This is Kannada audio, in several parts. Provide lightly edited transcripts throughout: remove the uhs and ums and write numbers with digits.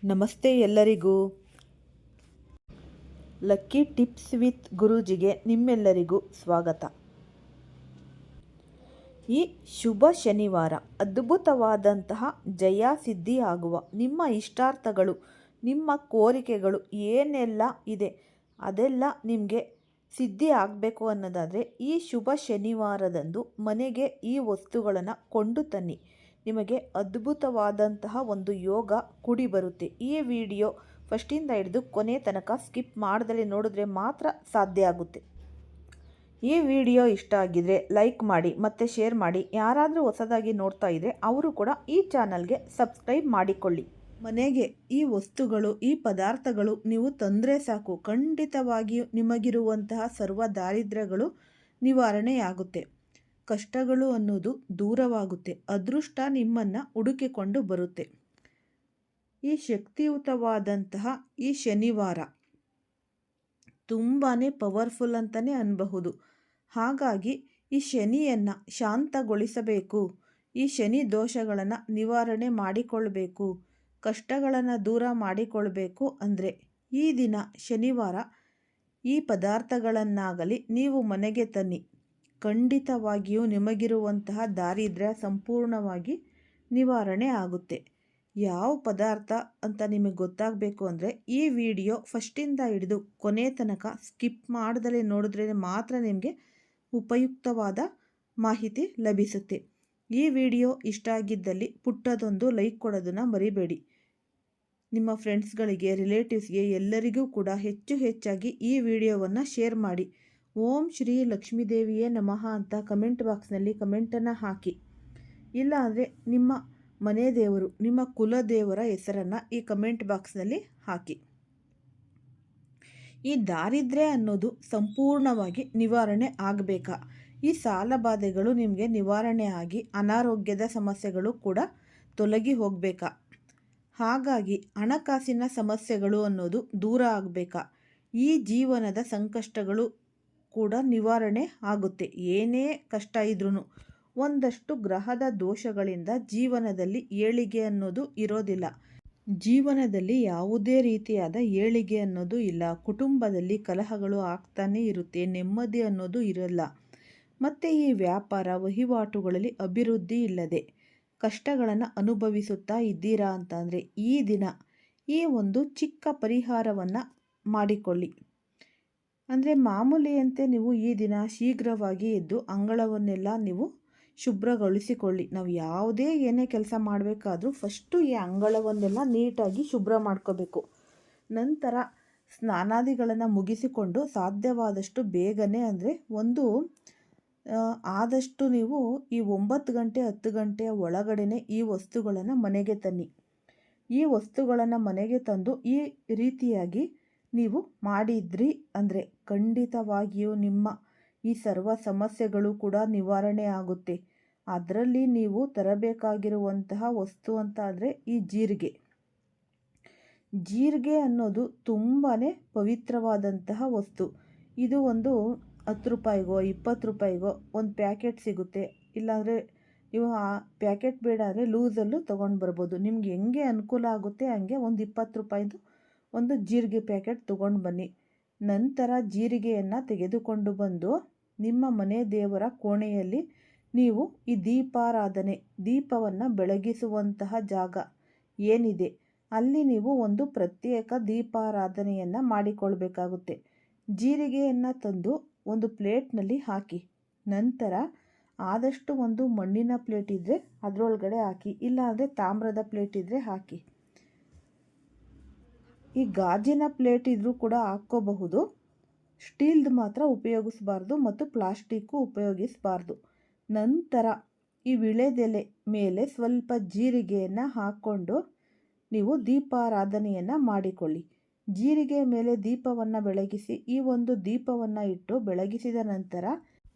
ನಮಸ್ತೆ ಎಲ್ಲರಿಗೂ. ಲಕ್ಕಿ ಟಿಪ್ಸ್ ವಿತ್ ಗುರೂಜಿಗೆ ನಿಮ್ಮೆಲ್ಲರಿಗೂ ಸ್ವಾಗತ. ಈ ಶುಭ ಶನಿವಾರ ಅದ್ಭುತವಾದಂತಹ ಜಯ ಸಿದ್ಧಿ ಆಗುವ ನಿಮ್ಮ ಇಷ್ಟಾರ್ಥಗಳು, ನಿಮ್ಮ ಕೋರಿಕೆಗಳು ಏನೆಲ್ಲ ಇದೆ ಅದೆಲ್ಲ ನಿಮಗೆ ಸಿದ್ಧಿ ಆಗಬೇಕು ಅನ್ನೋದಾದರೆ ಈ ಶುಭ ಶನಿವಾರದಂದು ಮನೆಗೆ ಈ ವಸ್ತುಗಳನ್ನು ಕೊಂಡು ತನ್ನಿ. ನಿಮಗೆ ಅದ್ಭುತವಾದಂತಹ ಒಂದು ಯೋಗ ಕೂಡಿ ಬರುತ್ತೆ. ಈ ವಿಡಿಯೋ ಫಸ್ಟಿಂದ ಹಿಡಿದು ಕೊನೆ ತನಕ ಸ್ಕಿಪ್ ಮಾಡ್ದಲೇ ನೋಡಿದ್ರೆ ಮಾತ್ರ ಸಾಧ್ಯ ಆಗುತ್ತೆ. ಈ ವಿಡಿಯೋ ಇಷ್ಟ ಆಗಿದ್ರೆ ಲೈಕ್ ಮಾಡಿ ಮತ್ತು ಶೇರ್ ಮಾಡಿ. ಯಾರಾದರೂ ಹೊಸದಾಗಿ ನೋಡ್ತಾ ಇದ್ದರೆ ಅವರು ಕೂಡ ಈ ಚಾನಲ್ಗೆ ಸಬ್ಸ್ಕ್ರೈಬ್ ಮಾಡಿಕೊಳ್ಳಿ. ಮನೆಗೆ ಈ ವಸ್ತುಗಳು, ಈ ಪದಾರ್ಥಗಳು ನೀವು ತಂದರೆ ಸಾಕು, ಖಂಡಿತವಾಗಿಯೂ ನಿಮಗಿರುವಂತಹ ಸರ್ವ ದಾರಿದ್ರ್ಯಗಳು ನಿವಾರಣೆಯಾಗುತ್ತೆ. ಕಷ್ಟಗಳು ಅನ್ನೋದು ದೂರವಾಗುತ್ತೆ. ಅದೃಷ್ಟ ನಿಮ್ಮನ್ನು ಹುಡುಕಿಕೊಂಡು ಬರುತ್ತೆ. ಈ ಶಕ್ತಿಯುತವಾದಂತಹ ಈ ಶನಿವಾರ ತುಂಬಾ ಪವರ್ಫುಲ್ ಅಂತಲೇ ಅನ್ನಬಹುದು. ಹಾಗಾಗಿ ಈ ಶನಿಯನ್ನು ಶಾಂತಗೊಳಿಸಬೇಕು. ಈ ಶನಿ ದೋಷಗಳನ್ನು ನಿವಾರಣೆ ಮಾಡಿಕೊಳ್ಬೇಕು, ಕಷ್ಟಗಳನ್ನು ದೂರ ಮಾಡಿಕೊಳ್ಬೇಕು ಅಂದರೆ ಈ ದಿನ ಶನಿವಾರ ಈ ಪದಾರ್ಥಗಳನ್ನಾಗಲಿ ನೀವು ಮನೆಗೆ ತನ್ನಿ. ಖಂಡಿತವಾಗಿಯೂ ನಿಮಗಿರುವಂತಹ ದಾರಿದ್ರ್ಯ ಸಂಪೂರ್ಣವಾಗಿ ನಿವಾರಣೆ ಆಗುತ್ತೆ. ಯಾವ ಪದಾರ್ಥ ಅಂತ ನಿಮಗೆ ಗೊತ್ತಾಗಬೇಕು ಅಂದರೆ ಈ ವಿಡಿಯೋ ಫಸ್ಟಿಂದ ಹಿಡಿದು ಕೊನೆ ತನಕ ಸ್ಕಿಪ್ ಮಾಡ್ದಲೇ ನೋಡಿದ್ರೆ ಮಾತ್ರ ನಿಮಗೆ ಉಪಯುಕ್ತವಾದ ಮಾಹಿತಿ ಲಭಿಸುತ್ತೆ. ಈ ವಿಡಿಯೋ ಇಷ್ಟ ಆಗಿದ್ದಲ್ಲಿ ಪುಟ್ಟದೊಂದು ಲೈಕ್ ಕೊಡೋದನ್ನು ಮರಿಬೇಡಿ. ನಿಮ್ಮ ಫ್ರೆಂಡ್ಸ್ಗಳಿಗೆ, ರಿಲೇಟಿವ್ಸ್ಗೆ ಎಲ್ಲರಿಗೂ ಕೂಡ ಹೆಚ್ಚಾಗಿ ಈ ವಿಡಿಯೋವನ್ನು ಶೇರ್ ಮಾಡಿ. ಓಂ ಶ್ರೀ ಲಕ್ಷ್ಮೀದೇವಿಯೇ ನಮಃ ಅಂತ ಕಮೆಂಟ್ ಬಾಕ್ಸ್ನಲ್ಲಿ ಕಮೆಂಟನ್ನು ಹಾಕಿ. ಇಲ್ಲ ಅಂದರೆ ನಿಮ್ಮ ಮನೆ ದೇವರು, ನಿಮ್ಮ ಕುಲದೇವರ ಹೆಸರನ್ನು ಈ ಕಮೆಂಟ್ ಬಾಕ್ಸ್ನಲ್ಲಿ ಹಾಕಿ. ಈ ದಾರಿದ್ರ್ಯ ಅನ್ನೋದು ಸಂಪೂರ್ಣವಾಗಿ ನಿವಾರಣೆ ಆಗಬೇಕಾ? ಈ ಸಾಲ ಬಾಧೆಗಳು ನಿಮಗೆ ನಿವಾರಣೆ ಆಗಿ ಅನಾರೋಗ್ಯದ ಸಮಸ್ಯೆಗಳು ಕೂಡ ತೊಲಗಿ ಹೋಗಬೇಕಾ? ಹಾಗಾಗಿ ಹಣಕಾಸಿನ ಸಮಸ್ಯೆಗಳು ಅನ್ನೋದು ದೂರ ಆಗಬೇಕಾ? ಈ ಜೀವನದ ಸಂಕಷ್ಟಗಳು ಕೂಡ ನಿವಾರಣೆ ಆಗುತ್ತೆ. ಏನೇ ಕಷ್ಟ ಇದ್ರೂ ಒಂದಷ್ಟು ಗ್ರಹದ ದೋಷಗಳಿಂದ ಜೀವನದಲ್ಲಿ ಏಳಿಗೆ ಅನ್ನೋದು ಇರೋದಿಲ್ಲ. ಜೀವನದಲ್ಲಿ ಯಾವುದೇ ರೀತಿಯಾದ ಏಳಿಗೆ ಅನ್ನೋದು ಇಲ್ಲ. ಕುಟುಂಬದಲ್ಲಿ ಕಲಹಗಳು ಆಗ್ತಾನೇ ಇರುತ್ತೆ, ನೆಮ್ಮದಿ ಅನ್ನೋದು ಇರಲ್ಲ. ಮತ್ತು ಈ ವ್ಯಾಪಾರ ವಹಿವಾಟುಗಳಲ್ಲಿ ಅಭಿವೃದ್ಧಿ ಇಲ್ಲದೆ ಕಷ್ಟಗಳನ್ನು ಅನುಭವಿಸುತ್ತಾ ಇದ್ದೀರಾ ಅಂತಂದರೆ ಈ ದಿನ ಈ ಒಂದು ಚಿಕ್ಕ ಪರಿಹಾರವನ್ನು ಮಾಡಿಕೊಳ್ಳಿ. ಅಂದರೆ ಮಾಮೂಲಿಯಂತೆ ನೀವು ಈ ದಿನ ಶೀಘ್ರವಾಗಿ ಎದ್ದು ಅಂಗಳವನ್ನೆಲ್ಲ ನೀವು ಶುಭ್ರಗೊಳಿಸಿಕೊಳ್ಳಿ. ನಾವು ಯಾವುದೇ ಏನೇ ಕೆಲಸ ಮಾಡಬೇಕಾದ್ರೂ ಫಸ್ಟು ಈ ಅಂಗಳವನ್ನೆಲ್ಲ ನೀಟಾಗಿ ಶುಭ್ರ ಮಾಡ್ಕೋಬೇಕು. ನಂತರ ಸ್ನಾನಾದಿಗಳನ್ನು ಮುಗಿಸಿಕೊಂಡು ಸಾಧ್ಯವಾದಷ್ಟು ಬೇಗನೆ ಅಂದರೆ ಆದಷ್ಟು ನೀವು ಈ 9 ಗಂಟೆ 10 ಗಂಟೆಯ ಒಳಗಡೆ ಈ ವಸ್ತುಗಳನ್ನು ಮನೆಗೆ ತನ್ನಿ. ಈ ವಸ್ತುಗಳನ್ನು ಮನೆಗೆ ತಂದು ಈ ರೀತಿಯಾಗಿ ನೀವು ಮಾಡಿದ್ರಿ ಅಂದರೆ ಖಂಡಿತವಾಗಿಯೂ ನಿಮ್ಮ ಈ ಸರ್ವ ಸಮಸ್ಯೆಗಳು ಕೂಡ ನಿವಾರಣೆ ಆಗುತ್ತೆ. ಅದರಲ್ಲಿ ನೀವು ತರಬೇಕಾಗಿರುವಂತಹ ವಸ್ತು ಅಂತ ಅಂದರೆ ಈ ಜೀರಿಗೆ ಅನ್ನೋದು ತುಂಬಾ ಪವಿತ್ರವಾದಂತಹ ವಸ್ತು. ಇದು ಒಂದು 10 ರೂಪಾಯಿಗೋ 20 ರೂಪಾಯಿಗೋ ಒಂದು ಪ್ಯಾಕೆಟ್ ಸಿಗುತ್ತೆ. ಇಲ್ಲಾಂದರೆ ನೀವು ಆ ಪ್ಯಾಕೆಟ್ ಬೇಡ ಅಂದರೆ ಲೂಸಲ್ಲೂ ತೊಗೊಂಡು ಬರ್ಬೋದು. ನಿಮ್ಗೆ ಹೆಂಗೆ ಅನುಕೂಲ ಆಗುತ್ತೆ ಹಂಗೆ ಒಂದು 20 ರೂಪಾಯಿದು ಒಂದು ಜೀರಿಗೆ ಪ್ಯಾಕೆಟ್ ತೊಗೊಂಡು ಬನ್ನಿ. ನಂತರ ಜೀರಿಗೆಯನ್ನು ತೆಗೆದುಕೊಂಡು ಬಂದು ನಿಮ್ಮ ಮನೆ ದೇವರ ಕೋಣೆಯಲ್ಲಿ ನೀವು ಈ ದೀಪವನ್ನು ಬೆಳಗಿಸುವಂತಹ ಜಾಗ ಏನಿದೆ ಅಲ್ಲಿ ನೀವು ಒಂದು ಪ್ರತ್ಯೇಕ ದೀಪಾರಾಧನೆಯನ್ನು ಮಾಡಿಕೊಳ್ಬೇಕಾಗುತ್ತೆ. ಜೀರಿಗೆಯನ್ನು ತಂದು ಒಂದು ಪ್ಲೇಟ್ನಲ್ಲಿ ಹಾಕಿ. ನಂತರ ಆದಷ್ಟು ಒಂದು ಮಣ್ಣಿನ ಪ್ಲೇಟ್ ಇದ್ದರೆ ಅದರೊಳಗಡೆ ಹಾಕಿ, ಇಲ್ಲಾಂದರೆ ತಾಮ್ರದ ಪ್ಲೇಟ್ ಇದ್ದರೆ ಹಾಕಿ. ಈ ಗಾಜಿನ ಪ್ಲೇಟ್ ಇದ್ದರೂ ಕೂಡ ಹಾಕ್ಕೋಬಹುದು. ಸ್ಟೀಲ್ದು ಮಾತ್ರ ಉಪಯೋಗಿಸಬಾರ್ದು ಮತ್ತು ಪ್ಲಾಸ್ಟಿಕ್ಕು ಉಪಯೋಗಿಸಬಾರ್ದು. ನಂತರ ಈ ವಿಳೆದೆಲೆ ಮೇಲೆ ಸ್ವಲ್ಪ ಜೀರಿಗೆಯನ್ನು ಹಾಕ್ಕೊಂಡು ನೀವು ದೀಪಾರಾಧನೆಯನ್ನು ಮಾಡಿಕೊಳ್ಳಿ. ಜೀರಿಗೆ ಮೇಲೆ ದೀಪವನ್ನು ಬೆಳಗಿಸಿ ಈ ಒಂದು ದೀಪವನ್ನು ಇಟ್ಟು ಬೆಳಗಿಸಿದ ನಂತರ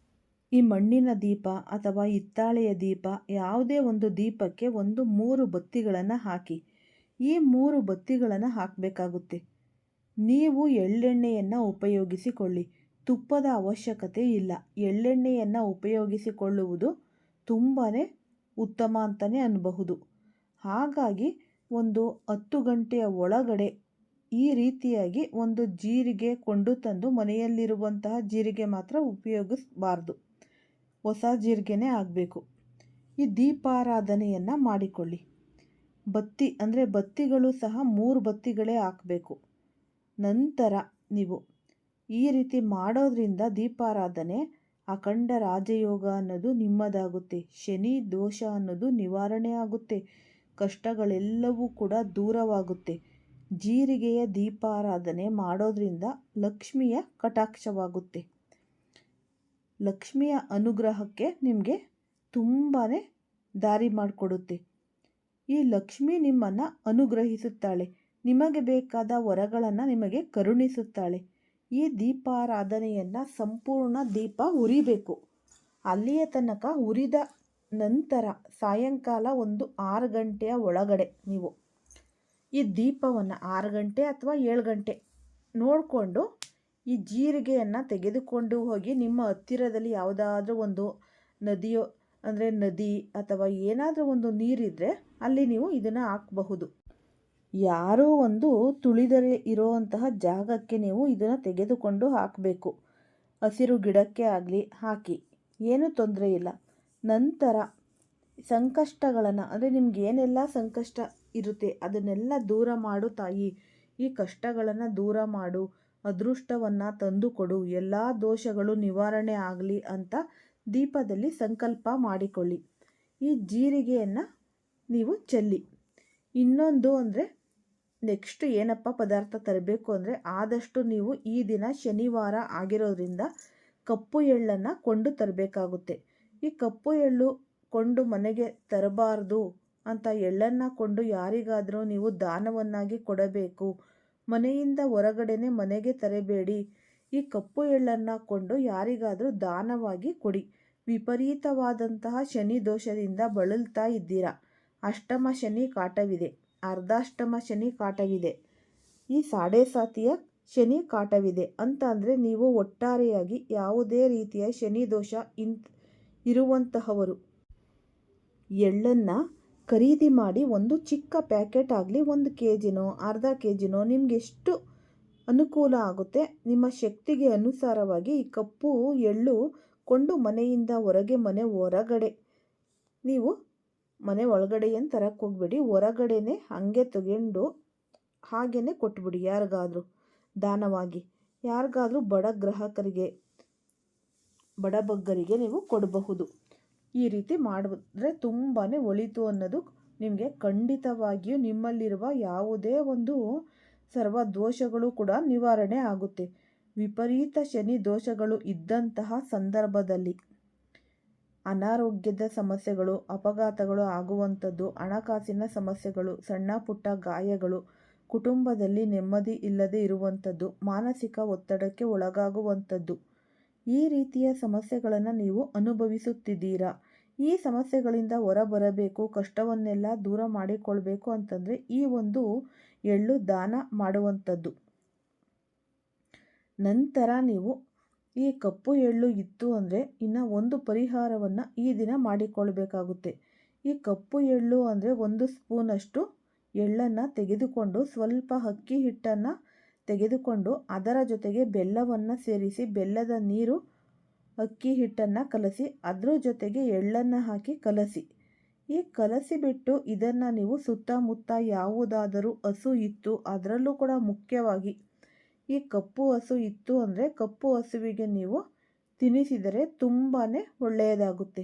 ಈ ಮಣ್ಣಿನ ದೀಪ ಅಥವಾ ಹಿತ್ತಾಳೆಯ ದೀಪ ಯಾವುದೇ ಒಂದು ದೀಪಕ್ಕೆ 3 ಬತ್ತಿಗಳನ್ನು ಹಾಕಿ. ಈ 3 ಬತ್ತಿಗಳನ್ನು ಹಾಕಬೇಕಾಗುತ್ತೆ. ನೀವು ಎಳ್ಳೆಣ್ಣೆಯನ್ನು ಉಪಯೋಗಿಸಿಕೊಳ್ಳಿ, ತುಪ್ಪದ ಅವಶ್ಯಕತೆ ಇಲ್ಲ. ಎಳ್ಳೆಣ್ಣೆಯನ್ನು ಉಪಯೋಗಿಸಿಕೊಳ್ಳುವುದು ತುಂಬಾ ಉತ್ತಮ ಅಂತಲೇ ಅನ್ನಬಹುದು. ಹಾಗಾಗಿ ಒಂದು 10 ಗಂಟೆಯ ಒಳಗಡೆ ಈ ರೀತಿಯಾಗಿ ಒಂದು ಜೀರಿಗೆ ಕೊಂಡು ತಂದು, ಮನೆಯಲ್ಲಿರುವಂತಹ ಜೀರಿಗೆ ಮಾತ್ರ ಉಪಯೋಗಿಸಬಾರ್ದು, ಹೊಸ ಜೀರಿಗೆನೇ ಆಗಬೇಕು. ಈ ದೀಪಾರಾಧನೆಯನ್ನು ಮಾಡಿಕೊಳ್ಳಿ. ಬತ್ತಿ ಅಂದರೆ ಬತ್ತಿಗಳು ಸಹ 3 ಬತ್ತಿಗಳೇ ಹಾಕಬೇಕು. ನಂತರ ನೀವು ಈ ರೀತಿ ಮಾಡೋದ್ರಿಂದ ದೀಪಾರಾಧನೆ ಅಖಂಡ ರಾಜಯೋಗ ಅನ್ನೋದು ನಿಮ್ಮದಾಗುತ್ತೆ. ಶನಿ ದೋಷ ಅನ್ನೋದು ನಿವಾರಣೆ ಆಗುತ್ತೆ. ಕಷ್ಟಗಳೆಲ್ಲವೂ ಕೂಡ ದೂರವಾಗುತ್ತೆ. ಜೀರಿಗೆಯ ದೀಪಾರಾಧನೆ ಮಾಡೋದ್ರಿಂದ ಲಕ್ಷ್ಮಿಯ ಕಟಾಕ್ಷವಾಗುತ್ತೆ. ಲಕ್ಷ್ಮಿಯ ಅನುಗ್ರಹಕ್ಕೆ ನಿಮಗೆ ತುಂಬಾ ದಾರಿ ಮಾಡಿಕೊಡುತ್ತೆ. ಈ ಲಕ್ಷ್ಮಿ ನಿಮ್ಮನ್ನು ಅನುಗ್ರಹಿಸುತ್ತಾಳೆ. ನಿಮಗೆ ಬೇಕಾದ ವರಗಳನ್ನು ನಿಮಗೆ ಕರುಣಿಸುತ್ತಾಳೆ. ಈ ದೀಪಾರಾಧನೆಯನ್ನು ಸಂಪೂರ್ಣ ದೀಪ ಉರಿಬೇಕು. ಅಲ್ಲಿಯ ತನಕ ಉರಿದ ನಂತರ ಸಾಯಂಕಾಲ ಒಂದು 6 ಗಂಟೆಯ ಒಳಗಡೆ ನೀವು ಈ ದೀಪವನ್ನು 6 ಗಂಟೆ ಅಥವಾ 7 ಗಂಟೆ ನೋಡಿಕೊಂಡು ಈ ಜೀರಿಗೆಯನ್ನು ತೆಗೆದುಕೊಂಡು ಹೋಗಿ ನಿಮ್ಮ ಹತ್ತಿರದಲ್ಲಿ ಯಾವುದಾದ್ರೂ ಒಂದು ನದಿಯೋ ಅಂದರೆ ನದಿ ಅಥವಾ ಏನಾದರೂ ಒಂದು ನೀರಿದ್ದರೆ ಅಲ್ಲಿ ನೀವು ಇದನ್ನು ಹಾಕಬಹುದು. ಯಾರೋ ಒಂದು ತುಳಿದರೆ ಇರುವಂತಹ ಜಾಗಕ್ಕೆ ನೀವು ಇದನ್ನು ತೆಗೆದುಕೊಂಡು ಹಾಕಬೇಕು. ಹಸಿರು ಗಿಡಕ್ಕೆ ಆಗಲಿ ಹಾಕಿ, ಏನೂ ತೊಂದರೆ ಇಲ್ಲ. ನಂತರ ಸಂಕಷ್ಟಗಳನ್ನು ಅಂದರೆ ನಿಮ್ಗೆ ಏನೆಲ್ಲ ಸಂಕಷ್ಟ ಇರುತ್ತೆ ಅದನ್ನೆಲ್ಲ ದೂರ ಮಾಡು ತಾಯಿ, ಈ ಕಷ್ಟಗಳನ್ನು ದೂರ ಮಾಡು, ಅದೃಷ್ಟವನ್ನು ತಂದುಕೊಡು, ಎಲ್ಲ ದೋಷಗಳು ನಿವಾರಣೆ ಆಗಲಿ ಅಂತ ದೀಪದಲ್ಲಿ ಸಂಕಲ್ಪ ಮಾಡಿಕೊಳ್ಳಿ. ಈ ಜೀರಿಗೆಯನ್ನು ನೀವು ಚೆಲ್ಲಿ. ಇನ್ನೊಂದು ಅಂದರೆ ನೆಕ್ಸ್ಟ್ ಏನಪ್ಪ ಪದಾರ್ಥ ತರಬೇಕು ಅಂದರೆ, ಆದಷ್ಟು ನೀವು ಈ ದಿನ ಶನಿವಾರ ಆಗಿರೋದ್ರಿಂದ ಕಪ್ಪು ಎಳ್ಳನ್ನು ಕೊಂಡು ತರಬೇಕಾಗುತ್ತೆ. ಈ ಕಪ್ಪು ಎಳ್ಳು ಕೊಂಡು ಮನೆಗೆ ತರಬಾರ್ದು ಅಂತ ಎಳ್ಳನ್ನು ಕೊಂಡು ಯಾರಿಗಾದರೂ ನೀವು ದಾನವನ್ನಾಗಿ ಕೊಡಬೇಕು. ಮನೆಯಿಂದ ಹೊರಗಡೆನೆ ಮನೆಗೆ ತರಬೇಡಿ. ಈ ಕಪ್ಪು ಎಳ್ಳನ್ನು ಕೊಂಡು ಯಾರಿಗಾದರೂ ದಾನವಾಗಿ ಕೊಡಿ. ವಿಪರೀತವಾದಂತಹ ಶನಿ ದೋಷದಿಂದ ಬಳಲ್ತಾ ಇದ್ದೀರಾ, ಅಷ್ಟಮ ಶನಿ ಕಾಟವಿದೆ, ಅರ್ಧಾಷ್ಟಮ ಶನಿ ಕಾಟವಿದೆ, ಈ ಸಾಡೆ ಸಾತಿಯ ಶನಿ ಕಾಟವಿದೆ ಅಂತ ಅಂದರೆ ನೀವು ಒಟ್ಟಾರೆಯಾಗಿ ಯಾವುದೇ ರೀತಿಯ ಶನಿ ದೋಷ ಇರುವಂತಹವರು ಎಳ್ಳನ್ನು ಖರೀದಿ ಮಾಡಿ ಒಂದು ಚಿಕ್ಕ ಪ್ಯಾಕೆಟ್ ಆಗಲಿ, 1 kg ಅರ್ಧ kg ನಿಮ್ಗೆ ಎಷ್ಟು ಅನುಕೂಲ ಆಗುತ್ತೆ ನಿಮ್ಮ ಶಕ್ತಿಗೆ ಅನುಸಾರವಾಗಿ ಈ ಕಪ್ಪು ಎಳ್ಳು ಕೊಂಡು ಮನೆಯಿಂದ ಹೊರಗೆ, ಮನೆ ಹೊರಗಡೆ, ನೀವು ಮನೆ ಒಳಗಡೆ ಏನು ತರಕ್ಕೆ ಹೋಗ್ಬೇಡಿ, ಹೊರಗಡೆನೆ ಹಾಗೆ ತಗೊಂಡು ಹಾಗೇ ಕೊಟ್ಬಿಡಿ. ಯಾರಿಗಾದರೂ ದಾನವಾಗಿ, ಯಾರಿಗಾದರೂ ಬಡ ಗ್ರಾಹಕರಿಗೆ, ಬಡಬಗ್ಗರಿಗೆ ನೀವು ಕೊಡಬಹುದು. ಈ ರೀತಿ ಮಾಡಿದ್ರೆ ತುಂಬಾ ಒಳಿತು ಅನ್ನೋದು ನಿಮಗೆ ಖಂಡಿತವಾಗಿಯೂ ನಿಮ್ಮಲ್ಲಿರುವ ಯಾವುದೇ ಒಂದು ಸರ್ವ ದೋಷಗಳು ಕೂಡ ನಿವಾರಣೆ ಆಗುತ್ತೆ. ವಿಪರೀತ ಶನಿ ದೋಷಗಳು ಇದ್ದಂತಹ ಸಂದರ್ಭದಲ್ಲಿ ಅನಾರೋಗ್ಯದ ಸಮಸ್ಯೆಗಳು, ಅಪಘಾತಗಳು ಆಗುವಂಥದ್ದು, ಹಣಕಾಸಿನ ಸಮಸ್ಯೆಗಳು, ಸಣ್ಣ ಪುಟ್ಟ ಗಾಯಗಳು, ಕುಟುಂಬದಲ್ಲಿ ನೆಮ್ಮದಿ ಇಲ್ಲದೆ ಇರುವಂಥದ್ದು, ಮಾನಸಿಕ ಒತ್ತಡಕ್ಕೆ ಒಳಗಾಗುವಂಥದ್ದು, ಈ ರೀತಿಯ ಸಮಸ್ಯೆಗಳನ್ನು ನೀವು ಅನುಭವಿಸುತ್ತಿದ್ದೀರಾ. ಈ ಸಮಸ್ಯೆಗಳಿಂದ ಹೊರಬರಬೇಕು, ಕಷ್ಟವನ್ನೆಲ್ಲ ದೂರ ಮಾಡಿಕೊಳ್ಬೇಕು ಅಂತಂದರೆ ಈ ಒಂದು ಎಳ್ಳು ದಾನ ಮಾಡುವಂಥದ್ದು. ನಂತರ ನೀವು ಈ ಕಪ್ಪು ಎಳ್ಳು ಇತ್ತು ಅಂದರೆ ಇನ್ನು ಒಂದು ಪರಿಹಾರವನ್ನು ಈ ದಿನ ಮಾಡಿಕೊಳ್ಬೇಕಾಗುತ್ತೆ. ಈ ಕಪ್ಪು ಎಳ್ಳು ಅಂದರೆ 1 ಸ್ಪೂನಷ್ಟು ಎಳ್ಳನ್ನು ತೆಗೆದುಕೊಂಡು ಸ್ವಲ್ಪ ಅಕ್ಕಿ ಹಿಟ್ಟನ್ನು ತೆಗೆದುಕೊಂಡು ಅದರ ಜೊತೆಗೆ ಬೆಲ್ಲವನ್ನು ಸೇರಿಸಿ, ಬೆಲ್ಲದ ನೀರು ಅಕ್ಕಿ ಹಿಟ್ಟನ್ನು ಕಲಸಿ ಅದ್ರ ಜೊತೆಗೆ ಎಳ್ಳನ್ನು ಹಾಕಿ ಕಲಸಿ. ಈ ಕಲಸಿಬಿಟ್ಟು ಇದನ್ನು ನೀವು ಸುತ್ತಮುತ್ತ ಯಾವುದಾದರೂ ಹಸು ಇತ್ತು, ಅದರಲ್ಲೂ ಕೂಡ ಮುಖ್ಯವಾಗಿ ಈ ಕಪ್ಪು ಹಸು ಇತ್ತು ಅಂದರೆ ಕಪ್ಪು ಹಸುವಿಗೆ ನೀವು ತಿನ್ನಿಸಿದರೆ ತುಂಬಾ ಒಳ್ಳೆಯದಾಗುತ್ತೆ.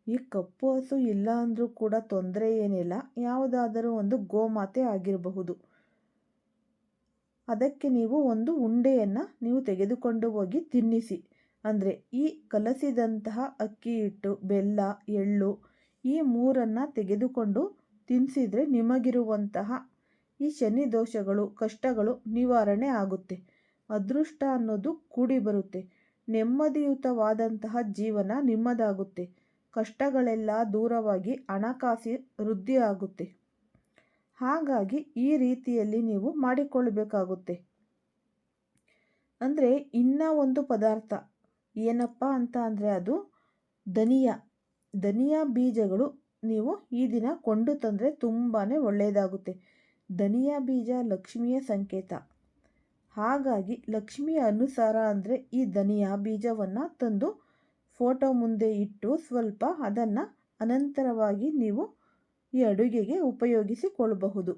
ಈ ಕಪ್ಪು ಹಸು ಇಲ್ಲ ಅಂದರೂ ಕೂಡ ತೊಂದರೆ ಏನಿಲ್ಲ, ಯಾವುದಾದರೂ ಒಂದು ಗೋಮಾತೆ ಆಗಿರಬಹುದು. ಅದಕ್ಕೆ ನೀವು ಒಂದು ಉಂಡೆಯನ್ನು ನೀವು ತೆಗೆದುಕೊಂಡು ಹೋಗಿ ತಿನ್ನಿಸಿ. ಅಂದರೆ ಈ ಕಲಸಿದಂತಹ ಅಕ್ಕಿ ಹಿಟ್ಟು, ಬೆಲ್ಲ, ಎಳ್ಳು ಈ 3 ತೆಗೆದುಕೊಂಡು ತಿನ್ನಿಸಿದರೆ ನಿಮಗಿರುವಂತಹ ಈ ಶನಿ ದೋಷಗಳು, ಕಷ್ಟಗಳು ನಿವಾರಣೆ ಆಗುತ್ತೆ. ಅದೃಷ್ಟ ಅನ್ನೋದು ಕೂಡಿ ಬರುತ್ತೆ. ನೆಮ್ಮದಿಯುತವಾದಂತಹ ಜೀವನ ನಿಮ್ಮದಾಗುತ್ತೆ. ಕಷ್ಟಗಳೆಲ್ಲ ದೂರವಾಗಿ ಹಣಕಾಸು ವೃದ್ಧಿ ಆಗುತ್ತೆ. ಹಾಗಾಗಿ ಈ ರೀತಿಯಲ್ಲಿ ನೀವು ಮಾಡಿಕೊಳ್ಳಬೇಕಾಗುತ್ತೆ. ಅಂದರೆ ಇನ್ನೂ ಒಂದು ಪದಾರ್ಥ ಏನಪ್ಪ ಅಂತ ಅಂದರೆ ಅದು ಧನಿಯಾ ಬೀಜಗಳು ನೀವು ಈ ದಿನ ಕೊಂಡು ತಂದರೆ ತುಂಬಾ ಒಳ್ಳೆಯದಾಗುತ್ತೆ. ಧನಿಯಾ ಬೀಜ ಲಕ್ಷ್ಮಿಯ ಸಂಕೇತ. ಹಾಗಾಗಿ ಲಕ್ಷ್ಮಿಯ ಅನುಸಾರ ಅಂದರೆ ಈ ಧನಿಯಾ ಬೀಜವನ್ನು ತಂದು ಫೋಟೋ ಮುಂದೆ ಇಟ್ಟು ಸ್ವಲ್ಪ ಅದನ್ನು ಅನಂತರವಾಗಿ ನೀವು ಈ ಅಡುಗೆಗೆ ಉಪಯೋಗಿಸಿಕೊಳ್ಳಬಹುದು.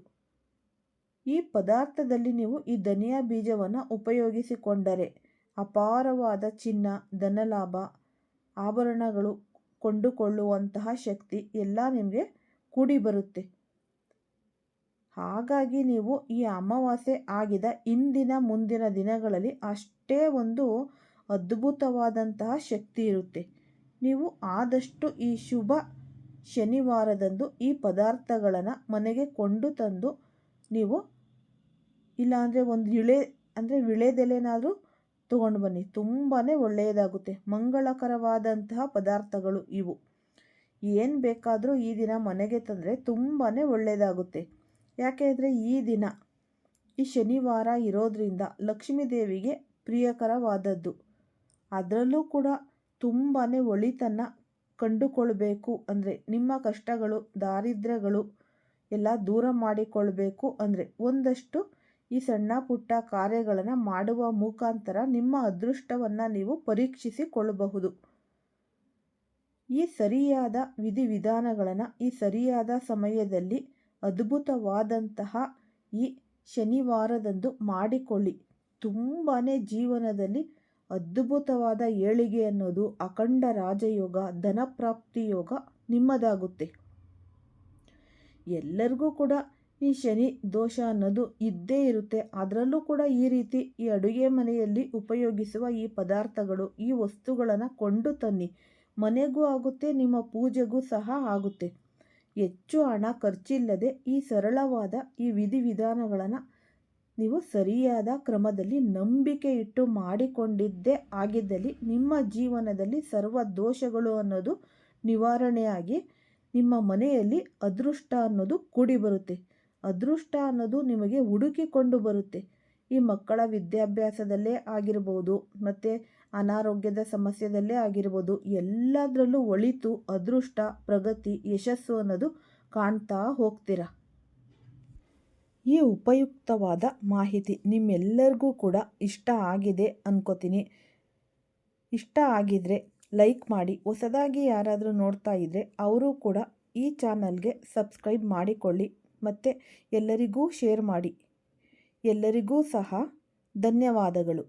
ಈ ಪದಾರ್ಥದಲ್ಲಿ ನೀವು ಈ ಧನಿಯಾ ಬೀಜವನ್ನು ಉಪಯೋಗಿಸಿಕೊಂಡರೆ ಅಪಾರವಾದ ಚಿನ್ನ, ಧನಲಾಭ, ಆಭರಣಗಳು ಕೊಂಡುಕೊಳ್ಳುವಂತಹ ಶಕ್ತಿ ಎಲ್ಲ ನಿಮಗೆ ಕೂಡಿ ಬರುತ್ತೆ. ಹಾಗಾಗಿ ನೀವು ಈ ಅಮಾವಾಸ್ಯೆ ಆಗಿದ ಇಂದಿನ ಮುಂದಿನ ದಿನಗಳಲ್ಲಿ ಅಷ್ಟೇ ಒಂದು ಅದ್ಭುತವಾದಂತಹ ಶಕ್ತಿ ಇರುತ್ತೆ. ನೀವು ಆದಷ್ಟು ಈ ಶುಭ ಶನಿವಾರದಂದು ಈ ಪದಾರ್ಥಗಳನ್ನು ಮನೆಗೆ ಕೊಂಡು ತಂದು ನೀವು ಇಲ್ಲಾಂದರೆ ಒಂದು ವಿಳೆದೆಲೆನಾದರೂ ತೊಗೊಂಡು ಬನ್ನಿ, ತುಂಬಾ ಒಳ್ಳೆಯದಾಗುತ್ತೆ. ಮಂಗಳಕರವಾದಂತಹ ಪದಾರ್ಥಗಳು ಇವು. ಏನು ಬೇಕಾದರೂ ಈ ದಿನ ಮನೆಗೆ ತಂದರೆ ತುಂಬಾ ಒಳ್ಳೆಯದಾಗುತ್ತೆ. ಯಾಕೆ ಅಂದರೆ ಈ ದಿನ ಈ ಶನಿವಾರ ಇರೋದ್ರಿಂದ ಲಕ್ಷ್ಮೀ ದೇವಿಗೆ ಪ್ರಿಯಕರವಾದದ್ದು. ಅದರಲ್ಲೂ ಕೂಡ ತುಂಬಾ ಒಳಿತನ್ನು ಕಂಡುಕೊಳ್ಬೇಕು ಅಂದರೆ ನಿಮ್ಮ ಕಷ್ಟಗಳು, ದಾರಿದ್ರ್ಯಗಳು ಎಲ್ಲ ದೂರ ಮಾಡಿಕೊಳ್ಬೇಕು ಅಂದರೆ ಒಂದಷ್ಟು ಈ ಸಣ್ಣ ಪುಟ್ಟ ಕಾರ್ಯಗಳನ್ನು ಮಾಡುವ ಮುಖಾಂತರ ನಿಮ್ಮ ಅದೃಷ್ಟವನ್ನು ನೀವು ಪರೀಕ್ಷಿಸಿಕೊಳ್ಳಬಹುದು. ಈ ಸರಿಯಾದ ವಿಧಿವಿಧಾನಗಳನ್ನು ಈ ಸರಿಯಾದ ಸಮಯದಲ್ಲಿ ಅದ್ಭುತವಾದಂತಹ ಈ ಶನಿವಾರದಂದು ಮಾಡಿಕೊಳ್ಳಿ. ತುಂಬಾ ಜೀವನದಲ್ಲಿ ಅದ್ಭುತವಾದ ಏಳಿಗೆ ಅನ್ನೋದು, ಅಖಂಡ ರಾಜಯೋಗ, ಧನಪ್ರಾಪ್ತಿ ಯೋಗ ನಿಮ್ಮದಾಗುತ್ತೆ. ಎಲ್ಲರಿಗೂ ಕೂಡ ಈ ಶನಿ ದೋಷ ಅನ್ನೋದು ಇದ್ದೇ ಇರುತ್ತೆ. ಅದರಲ್ಲೂ ಕೂಡ ಈ ರೀತಿ ಈ ಅಡುಗೆ ಮನೆಯಲ್ಲಿ ಉಪಯೋಗಿಸುವ ಈ ಪದಾರ್ಥಗಳು, ಈ ವಸ್ತುಗಳನ್ನು ಕೊಂಡು ತನ್ನಿ. ಮನೆಗೂ ಆಗುತ್ತೆ, ನಿಮ್ಮ ಪೂಜೆಗೂ ಸಹ ಆಗುತ್ತೆ. ಹೆಚ್ಚು ಹಣ ಖರ್ಚಿಲ್ಲದೆ ಈ ಸರಳವಾದ ಈ ವಿಧಿವಿಧಾನಗಳನ್ನು ನೀವು ಸರಿಯಾದ ಕ್ರಮದಲ್ಲಿ ನಂಬಿಕೆ ಇಟ್ಟು ಮಾಡಿಕೊಂಡಿದ್ದೇ ಆಗಿದ್ದಲ್ಲಿ ನಿಮ್ಮ ಜೀವನದಲ್ಲಿ ಸರ್ವ ದೋಷಗಳು ಅನ್ನೋದು ನಿವಾರಣೆಯಾಗಿ ನಿಮ್ಮ ಮನೆಯಲ್ಲಿ ಅದೃಷ್ಟ ಅನ್ನೋದು ಕೂಡಿ ಬರುತ್ತೆ. ಅದೃಷ್ಟ ಅನ್ನೋದು ನಿಮಗೆ ಹುಡುಕಿಕೊಂಡು ಬರುತ್ತೆ. ಈ ಮಕ್ಕಳ ವಿದ್ಯಾಭ್ಯಾಸದಲ್ಲೇ ಆಗಿರ್ಬೋದು, ಮತ್ತು ಅನಾರೋಗ್ಯದ ಸಮಸ್ಯೆದಲ್ಲೇ ಆಗಿರ್ಬೋದು, ಎಲ್ಲದರಲ್ಲೂ ಒಳಿತು, ಅದೃಷ್ಟ, ಪ್ರಗತಿ, ಯಶಸ್ಸು ಅನ್ನೋದು ಕಾಣ್ತಾ ಹೋಗ್ತೀರ. ಈ ಉಪಯುಕ್ತವಾದ ಮಾಹಿತಿ ನಿಮ್ಮೆಲ್ಲರಿಗೂ ಕೂಡ ಇಷ್ಟ ಆಗಿದೆ ಅನ್ಕೋತೀನಿ. ಇಷ್ಟ ಆಗಿದ್ರೆ ಲೈಕ್ ಮಾಡಿ. ಹೊಸದಾಗಿ ಯಾರಾದರೂ ನೋಡ್ತಾ ಇದ್ದರೆ ಅವರು ಕೂಡ ಈ ಚಾನಲ್ಗೆ ಸಬ್ಸ್ಕ್ರೈಬ್ ಮಾಡಿಕೊಳ್ಳಿ ಮತ್ತು ಎಲ್ಲರಿಗೂ ಶೇರ್ ಮಾಡಿ. ಎಲ್ಲರಿಗೂ ಸಹ ಧನ್ಯವಾದಗಳು.